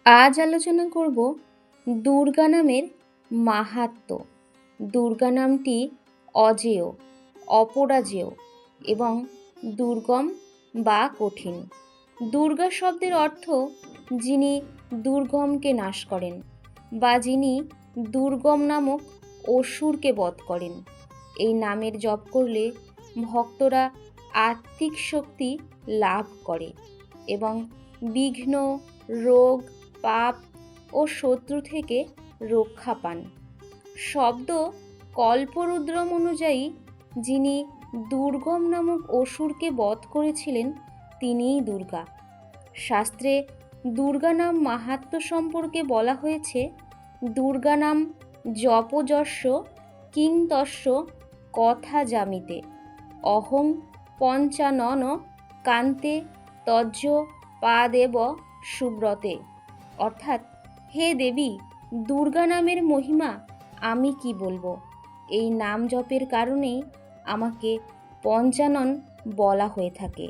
আজ আলোচনা করব দুর্গা নামের মাহাত্ম্য। দুর্গা নামটি অজেয়, অপরাজেয় এবং দুর্গম বা কঠিন। দুর্গা শব্দের অর্থ যিনি দুর্গমকে নাশ করেন বা যিনি দুর্গম নামক অসুরকে বধ করেন। এই নামের জপ করলে ভক্তরা আত্মিক শক্তি লাভ করে এবং বিঘ্ন, রোগ, পাপ ও শত্রু থেকে রক্ষা পান। শব্দ কল্পরুদ্রম অনুযায়ী যিনি দুর্গম নামক অসুরকে বধ করেছিলেন তিনিই দুর্গা। শাস্ত্রে দুর্গা নাম মাহাত্ম্য সম্পর্কে বলা হয়েছে, দুর্গা নাম জপযস্য কিং তস্য কথা জামিতে অহং পঞ্চানন কান্তে তজ্জ পাদেব সুব্রতে। অর্থাৎ, হে দেবী, দুর্গা নামের মহিমা আমি কি বলবো। এই নাম জপের কারণেই আমাকে পঞ্চানন বলা হয়ে থাকে।